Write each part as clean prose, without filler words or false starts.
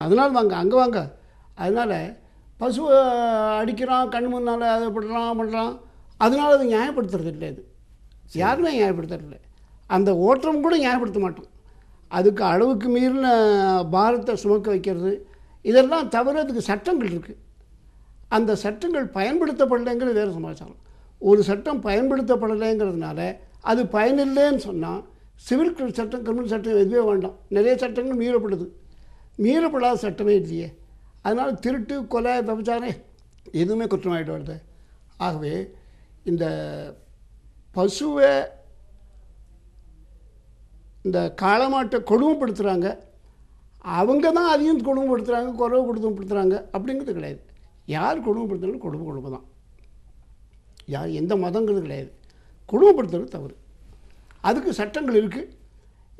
அதனால் வாங்க அங்கே வாங்க. அதனால் பசுவை அடிக்கிறான், கண் முன்னால் அதை பண்ணுறான். அதனால் அதை நியாயப்படுத்துறது இல்லை. அது யாருமே நியாயப்படுத்துறதில்லை. அந்த ஓட்டம் கூட நியாயப்படுத்த மாட்டோம். அதுக்கு அளவுக்கு மீறின பாரத்தை சுமக்க வைக்கிறது இதெல்லாம் தவிர அதுக்கு சட்டங்கள் இருக்குது. அந்த சட்டங்கள் பயன்படுத்தப்படலைங்கிறது வேறு சமாச்சாரம். ஒரு சட்டம் பயன்படுத்தப்படலைங்கிறதுனால அது பயனில்லைன்னு சொன்னால் சிவில் சட்டம், கிரிமினல் சட்டம் எதுவே வேண்டாம். நிறைய சட்டங்கள் மீறப்படுது. மீறப்படாத சட்டமே இல்லையே. அதனால் திருட்டு, கொலை, விபச்சாரம் எதுவுமே குற்றமாயிட்டு வருது. ஆகவே இந்த பசுவை, இந்த காளமாட்டை கொடுமைப்படுத்துகிறாங்க. அவங்க தான் அதையும் கொடுமைப்படுத்துகிறாங்க, கொடுமைப்படுத்துகிறாங்க அப்படிங்கிறது கிடையாது. யார் கொடுமைப்படுத்துனாலும் கொடுமை தான். யார் எந்த மதங்கிறது கிடையாது. கொடுமைப்படுத்துறது தவறு. அதுக்கு சட்டங்கள் இருக்குது.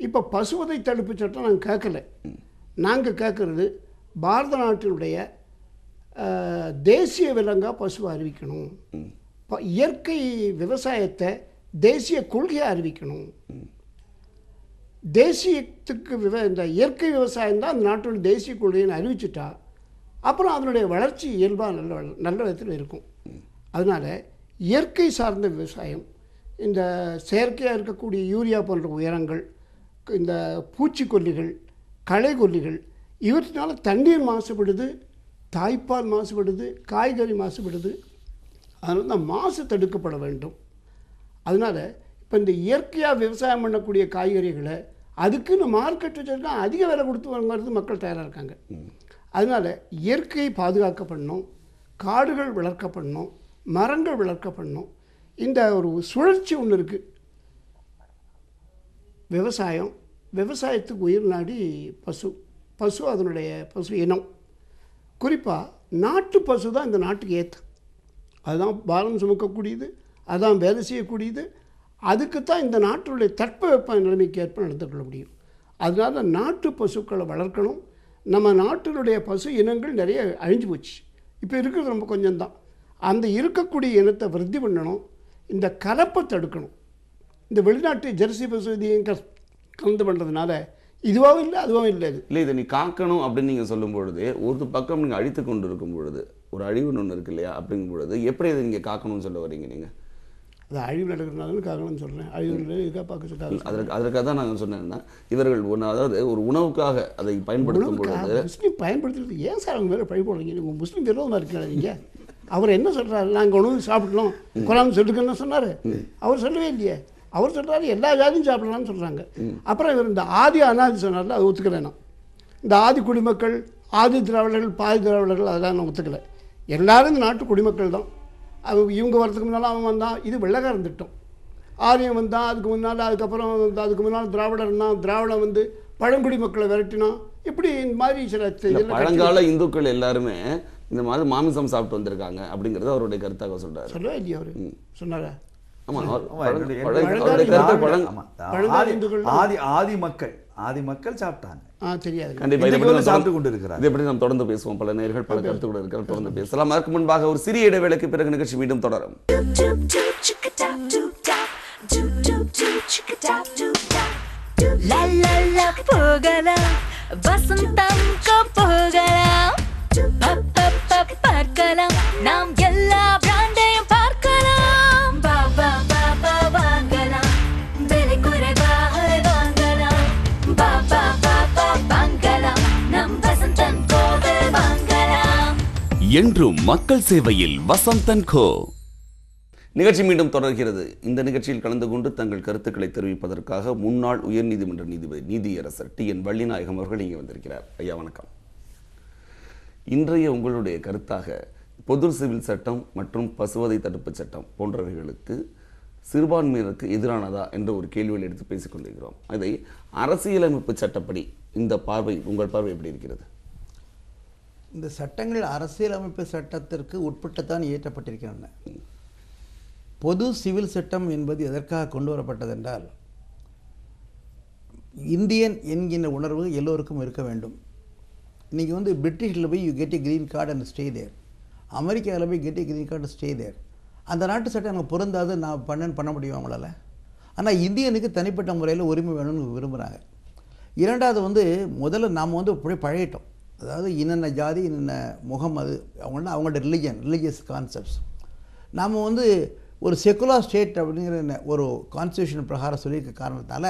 இப்போ பசுவதை தடுப்பு சட்டம் நாங்கள் கேட்கல. நாங்கள் கேட்குறது பாரத நாட்டினுடைய தேசிய விலங்காக பசுவை அறிவிக்கணும். இயற்கை விவசாயத்தை தேசிய கொள்கையாக அறிவிக்கணும். தேசியத்துக்கு இந்த இயற்கை விவசாயம் தான் அந்த நாட்டோட தேசிய கொள்கைன்னு அறிவிச்சிட்டா அப்புறம் அதனுடைய வளர்ச்சி இயல்பாக நல்ல விதத்தில் இருக்கும். அதனால் இயற்கை சார்ந்த விவசாயம், இந்த செயற்கையாக இருக்கக்கூடிய யூரியா போன்ற உயரங்கள், இந்த பூச்சிக்கொல்லிகள், களைக்கொல்லிகள், இவற்றினால தண்ணீர் மாசுபடுது, தாய்ப்பால் மாசுபடுது, காய்கறி மாசுபடுது. அதனால் இந்த மாசு தடுக்கப்பட வேண்டும். அதனால் இப்போ இந்த இயற்கையாக விவசாயம் பண்ணக்கூடிய காய்கறிகளை அதுக்குன்னு மார்க்கெட் வச்சுருக்கா அதிக விலை கொடுத்து வாங்குறது மக்கள் தயாராக இருக்காங்க. அதனால் இயற்கையை பாதுகாக்கப்படணும், காடுகள் வளர்க்கப்படணும், மரங்கள் வளர்க்கப்படணும். இந்த ஒரு சுழற்சி ஒன்று இருக்குது. விவசாயத்துக்கு உயிர் நாடி பசு அதனுடைய பசு இனம். குறிப்பாக நாட்டு பசு தான் இந்த நாட்டுக்கு ஏற்ற. அதுதான் பாரம் சுமக்கக்கூடியது, அதுதான் வேலை செய்யக்கூடியது. அதுக்குத்தான் இந்த நாட்டினுடைய தட்பவெப்ப நிலைமைக்கு ஏற்ப நடந்துக்கொள்ள முடியும். அதனால் நாட்டு பசுக்களை வளர்க்கணும். நம்ம நாட்டினுடைய பசு இனங்கள் நிறைய அழிஞ்சு போச்சு. இப்போ இருக்கிறது ரொம்ப கொஞ்சம்தான். அந்த இருக்கக்கூடிய இனத்தை விருத்தி பண்ணணும். இந்த கலப்பை தடுக்கணும். இந்த வெளிநாட்டு ஜெர்சி பசு இதையும் கலந்து பண்ணுறதுனால இதுவாகவும் இல்லை, அதுவாகவும் இல்லை. இல்லை, இதை நீ காக்கணும் அப்படின்னு நீங்கள் சொல்லும் பொழுது ஒரு பக்கம் நீங்கள் அழித்து கொண்டு இருக்கும் பொழுது ஒரு அழிவுன்னு ஒன்று இருக்கு இல்லையா? அப்படிங்கும் பொழுது எப்படி இதை நீங்கள் காக்கணும்னு சொல்ல வரீங்க? நீங்கள் அது அழிவு நடக்கிறதுனால காக்கணும்னு சொல்கிறேன். அழிவு இதுக்காக பார்க்க அதற்காக தான் நாங்கள் சொன்னேன்னா இவர்கள் அதாவது ஒரு உணவுக்காக அதை பயன்படுத்தும் பொழுது முஸ்லீம் பயன்படுத்துறது ஏன் சார் அவங்க வேறு பழி போடுறீங்க? நீங்கள் முஸ்லீம் விரோதமாக இருக்கீங்களா? நீங்கள் அவர் என்ன சொல்கிறாரு? நாங்கள் உணவு சாப்பிடணும், குரான் சொல்லுங்கன்னு சொன்னார். அவர் சொல்லவே இல்லையே. அவர் சொல்கிறாரு எல்லா ஜாதியும் சாப்பிடலாம்னு சொல்கிறாங்க. அப்புறம் இவர் இந்த ஆதி அனாதி சொன்னார்ல, அது ஒத்துக்கலை. நான் இந்த ஆதி குடிமக்கள், ஆதி திராவிடர்கள், பாதி திராவிடர்கள் அதெல்லாம் நான் ஒத்துக்கலை. எல்லோரும் இந்த நாட்டு குடிமக்கள் தான். இவங்க வரதுக்கு முன்னால் அவன் வந்தான். இது வெள்ளைக்காரன் திட்டம். ஆரியம் வந்தான், அதுக்கு முன்னால், அதுக்கு முன்னால் திராவிடர் தான். திராவிடம் வந்து பழங்குடி மக்களை விரட்டினான். இப்படி இந்த மாதிரி சில பழங்கால இந்துக்கள் எல்லாருமே இந்த மாதிரி மாமிசம் சாப்பிட்டு வந்திருக்காங்க அப்படிங்கிறது அவருடைய கருத்தாக சொல்றாரு. சொல்லவே இல்லையா? அவரு சொன்னாரா? ஆதி மக்கள் சாப்பிட்டாங்க. தெரியாது. சாப்பிட்டு கொண்டு இருக்கிறார். இதை பற்றி நாம் தொடர்ந்து பேசுவோம். பல நேயர்கள் பல கருத்துக்கள் இருக்கிற தொடர்ந்து பேசலாம். அதற்கு முன்பாக ஒரு சிறிய இடைவேளைக்கு பிறகு நிகழ்ச்சி மீண்டும் தொடரும். நாம் எல்லா பிராண்டையும் பார்க்கலாம். வாங்கலாம், விலை குறைவாக வாங்கலாம். வாங்கலாம், நம் வசந்தன் கோவை வாங்கலாம். என்றும் மக்கள் சேவையில் வசந்தன் கோ. நிகழ்ச்சி மீண்டும் தொடர்கிறது. இந்த நிகழ்ச்சியில் கலந்து கொண்டு தங்கள் கருத்துக்களை தெரிவிப்பதற்காக முன்னாள் உயர்நீதிமன்ற நீதிபதி நீதியரசர் டி.என். வள்ளிநாயகம் அவர்கள் இங்கே வந்திருக்கிறார். ஐயா வணக்கம். இன்றைய உங்களுடைய கருத்தாக பொது சிவில் சட்டம் மற்றும் பசுவதை தடுப்பு சட்டம் போன்றவைகளுக்கு சிறுபான்மையினருக்கு எதிரானதா என்ற ஒரு கேள்வியில் எடுத்து பேசிக் கொண்டிருக்கிறோம். அதை அரசியலமைப்பு சட்டப்படி இந்த பார்வை, உங்கள் பார்வை எப்படி இருக்கிறது? இந்த சட்டங்கள் அரசியலமைப்பு சட்டத்திற்கு உட்பட்டுத்தான் இயற்றப்பட்டிருக்கின்றன. பொது சிவில் சட்டம் என்பது எதற்காக கொண்டு வரப்பட்டதென்றால், இந்தியன் என்கின்ற உணர்வு எல்லோருக்கும் இருக்க வேண்டும். இன்றைக்கி வந்து பிரிட்டிஷில் போய் you get a green card and stay there, அமெரிக்காவில் போய் get a green card stay there. அந்த நாட்டு சட்டம் எனக்கு பொருந்தாது, நான் பண்ண முடியும் அவங்களால. ஆனால் இந்தியனுக்கு தனிப்பட்ட முறையில் உரிமை வேணும்னு விரும்புகிறாங்க. இரண்டாவது வந்து முதல்ல நாம் வந்து அப்படியே பழகிட்டோம். அதாவது இன்னென்ன ஜாதி இன்னென்ன முகமது அவங்களோட ரிலீஜியஸ் கான்செப்ட்ஸ். நாம் வந்து ஒரு செக்குலர் ஸ்டேட் அப்படிங்கிற ஒரு கான்ஸ்டியூஷன் பிரகாரம் சொல்லியிருக்க காரணத்தால்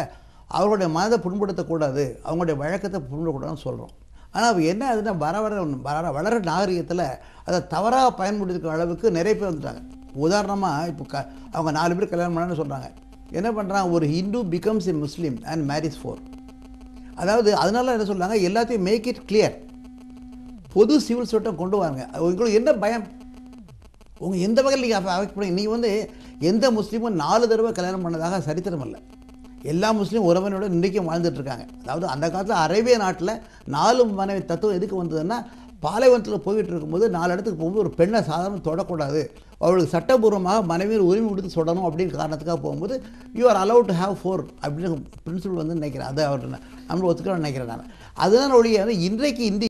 அவர்களுடைய மனதை புண்படுத்தக்கூடாது, அவங்களுடைய வழக்கத்தை புண்படுத்தக்கூடாதுன்னு சொல்கிறோம். ஆனால் அவ என்ன ஆகுதுன்னா வளர நாகரிகத்தில் அதை தவறாக பயன்படுத்திக்கிற அளவுக்கு நிறைய பேர் வந்துட்டாங்க. உதாரணமாக இப்போ அவங்க 4 பேர் கல்யாணம் பண்ணான்னு சொல்கிறாங்க. என்ன பண்ணுறாங்க, ஒரு Hindu becomes a Muslim and marries four. அதாவது அதனால என்ன சொல்கிறாங்க, எல்லாத்தையும் மேக் இட் கிளியர், பொது சிவில் சட்டம் கொண்டு வாங்க. உங்களுக்கு என்ன பயம், உங்கள் எந்த வகையில் நீங்கள் அஃபெக்ட் பண்ணி நீங்கள் வந்து எந்த முஸ்லீமும் 4 தடவை கல்யாணம் பண்ணதாக சரித்திரம் இல்லை. எல்லா முஸ்லீம் உறவினோட இன்றைக்கும் வாழ்ந்துட்டுருக்காங்க. அதாவது அந்த காலத்தில் அரேபிய நாட்டில் 4 மனைவி தத்துவம் எதுக்கு வந்ததுன்னா, பாலைவனத்தில் போய்கிட்டு இருக்கும்போது 4 இடத்துக்கு போகும்போது ஒரு பெண்ணை சாதாரண தொடக்கூடாது, அவளுக்கு சட்டபூர்வமாக மனைவியில் உரிமை கொடுத்து சொல்லணும் அப்படின்னு காரணத்துக்காக போகும்போது you are allowed to have 4 அப்படின்னு பிரின்சிபல் வந்து நினைக்கிறேன். அதை அவர் நம்ம ஒத்துக்கணும்னு நினைக்கிறேன் நான். அதுதான் ஒழிய இன்றைக்கு இந்திய